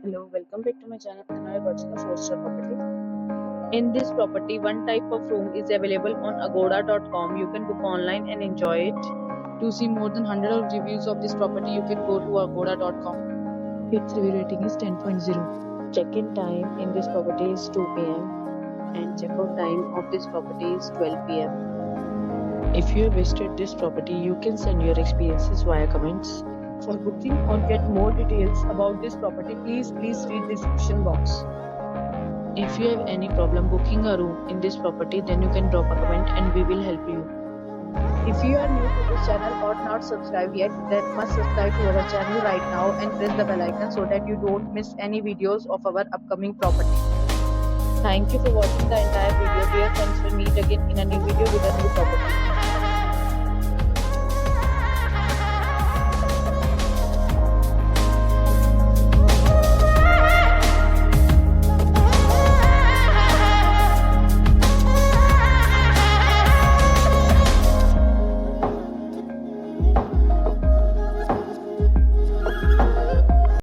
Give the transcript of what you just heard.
Hello, welcome back to my channel and I am watching a 4-star property. In this property, one type of room is available on agoda.com. You can book online and enjoy it. To see more than 100 of reviews of this property, you can go to agoda.com. Its review rating is 10.0. Check-in time in this property is 2 p.m. and check-out time of this property is 12 p.m. If you have visited this property, you can send your experiences via comments. For booking or get more details about this property, please read the description box. If you have any problem booking a room in this property, then you can drop a comment and we will help you. If you are new to this channel or not subscribed yet, then must subscribe to our channel right now and press the bell icon so that you don't miss any videos of our upcoming property. Thank you for watching the entire video. Dear friends, we'll meet again in a new video with a new property.